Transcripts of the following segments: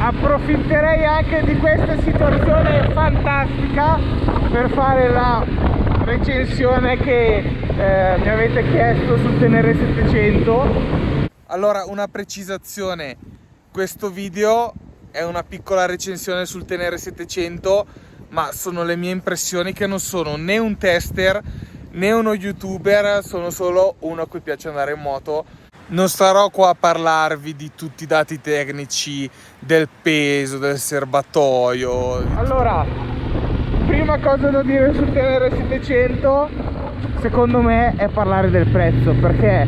approfitterei anche di questa situazione fantastica per fare la recensione che mi avete chiesto sul Tenere 700. Allora, una precisazione: questo video è una piccola recensione sul Tenere 700, ma sono le mie impressioni, che non sono né un tester né uno youtuber, sono solo uno a cui piace andare in moto. Non starò qua a parlarvi di tutti i dati tecnici, del peso, del serbatoio. Allora, prima cosa da dire sul Tenere 700, secondo me, è parlare del prezzo, perché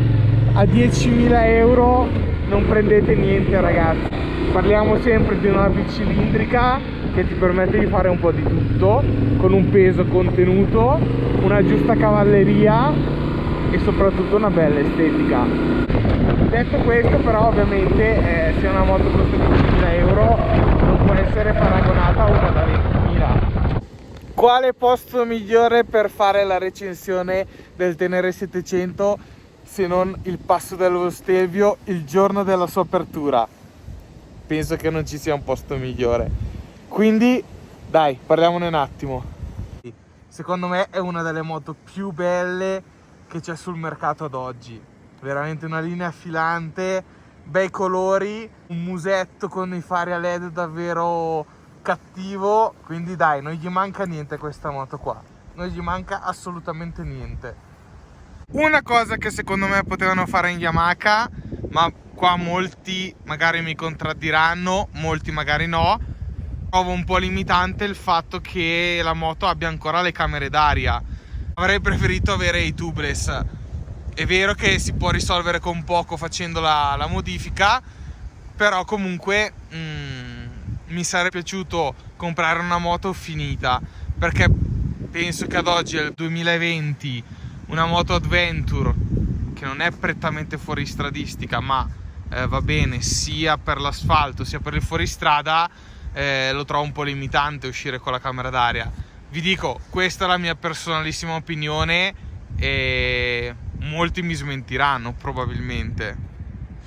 a 10.000 euro non prendete niente, ragazzi. Parliamo sempre di una bicilindrica che ti permette di fare un po' di tutto, con un peso contenuto, una giusta cavalleria e soprattutto una bella estetica. Detto questo, però, ovviamente se una moto costa 10.000 euro non può essere paragonata a una da 20.000. Quale posto migliore per fare la recensione del Tenere 700 se non il Passo dello Stelvio il giorno della sua apertura? Penso che non ci sia un posto migliore. Quindi dai, parliamone un attimo. Secondo me è una delle moto più belle che c'è sul mercato ad oggi. Veramente una linea filante, bei colori, un musetto con i fari a LED davvero cattivo. Quindi dai, non gli manca niente a questa moto qua, non gli manca assolutamente niente. Una cosa che secondo me potevano fare in Yamaha, ma qua molti magari mi contraddiranno, molti magari no, trovo un po' limitante il fatto che la moto abbia ancora le camere d'aria. Avrei preferito avere i tubeless. È vero che si può risolvere con poco facendo la modifica, però comunque mi sarebbe piaciuto comprare una moto finita, perché penso che ad oggi, nel 2020, una moto adventure che non è prettamente fuoristradistica, ma va bene sia per l'asfalto sia per il fuoristrada, lo trovo un po' limitante uscire con la camera d'aria. Vi dico, questa è la mia personalissima opinione e molti mi smentiranno probabilmente.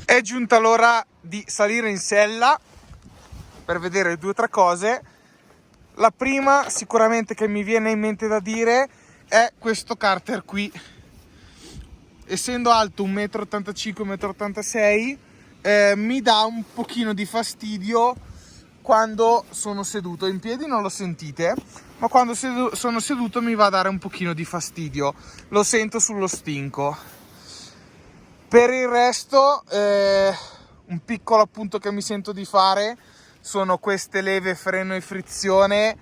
È giunta l'ora di salire in sella per vedere due o tre cose. La prima sicuramente che mi viene in mente da dire è questo carter qui. Essendo alto 1,85 m, 1,86 m, mi dà un pochino di fastidio quando sono seduto. In piedi non lo sentite, ma quando sono seduto mi va a dare un pochino di fastidio, lo sento sullo stinco. Per il resto un piccolo appunto che mi sento di fare sono queste leve freno e frizione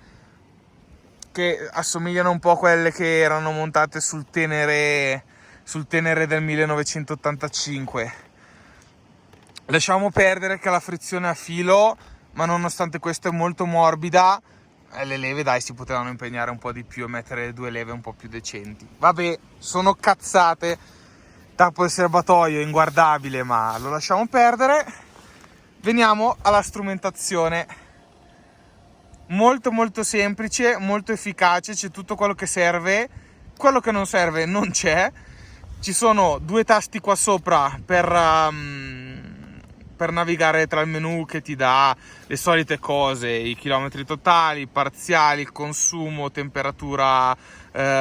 che assomigliano un po' a quelle che erano montate sul Tenere del 1985. Lasciamo perdere che la frizione a filo, ma nonostante questo è molto morbida. Le leve, dai, si potevano impegnare un po' di più e mettere due leve un po' più decenti. Vabbè, sono cazzate. Tappo il serbatoio è inguardabile, ma lo lasciamo perdere. Veniamo alla strumentazione. Molto molto semplice, molto efficace, c'è tutto quello che serve. Quello che non serve non c'è. Ci sono due tasti qua sopra per navigare tra il menu, che ti dà le solite cose, i chilometri totali, i parziali, il consumo, temperatura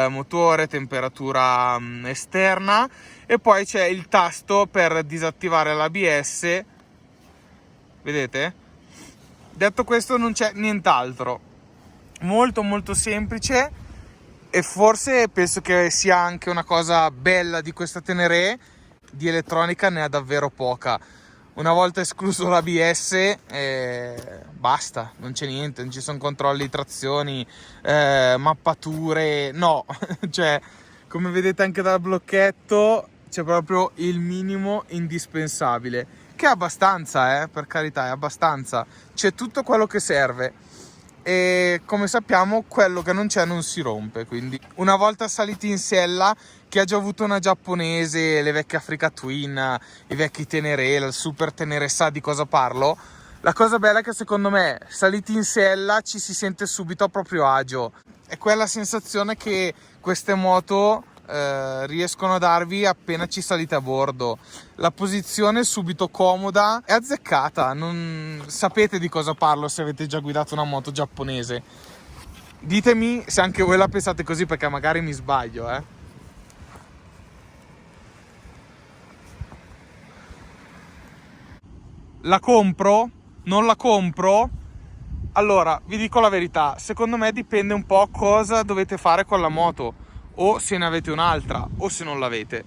motore, temperatura esterna, e poi c'è il tasto per disattivare l'ABS, vedete? Detto questo non c'è nient'altro, molto molto semplice, e forse penso che sia anche una cosa bella di questa Tenere, di elettronica ne ha davvero poca. Una volta escluso l'ABS, basta, non c'è niente, non ci sono controlli, trazioni, mappature, no. Cioè, come vedete anche dal blocchetto, c'è proprio il minimo indispensabile, che è abbastanza, per carità, è abbastanza. C'è tutto quello che serve. E come sappiamo, quello che non c'è non si rompe. Quindi una volta saliti in sella, chi ha già avuto una giapponese, le vecchie Africa Twin, i vecchi Tenere, il Super Tenere sa di cosa parlo. La cosa bella è che secondo me saliti in sella ci si sente subito a proprio agio. È quella sensazione che queste moto riescono a darvi appena ci salite a bordo. La posizione subito comoda è azzeccata, non sapete di cosa parlo se avete già guidato una moto giapponese. Ditemi se anche voi la pensate così, perché magari mi sbaglio, La compro? Non la compro? Allora, vi dico la verità, secondo me dipende un po' cosa dovete fare con la moto, o se ne avete un'altra, o se non l'avete.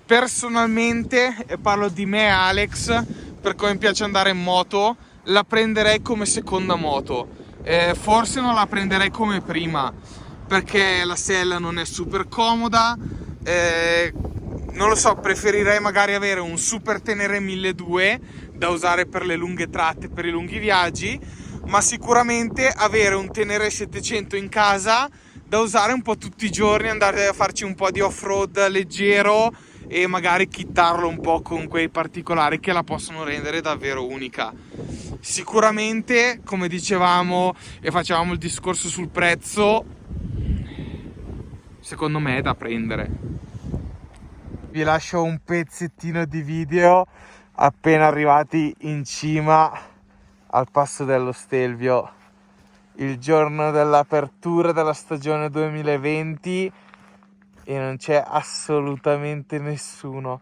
Personalmente, e parlo di me e Alex, per come mi piace andare in moto, la prenderei come seconda moto. Forse non la prenderei come prima, perché la sella non è super comoda, non lo so, preferirei magari avere un Super Tenere 1200 da usare per le lunghe tratte, per i lunghi viaggi, ma sicuramente avere un Tenere 700 in casa da usare un po' tutti i giorni, andare a farci un po' di off-road leggero e magari kittarlo un po' con quei particolari che la possono rendere davvero unica. Sicuramente, come dicevamo e facevamo il discorso sul prezzo, secondo me è da prendere. Vi lascio un pezzettino di video appena arrivati in cima al passo dello Stelvio, il giorno dell'apertura della stagione 2020, e non c'è assolutamente nessuno.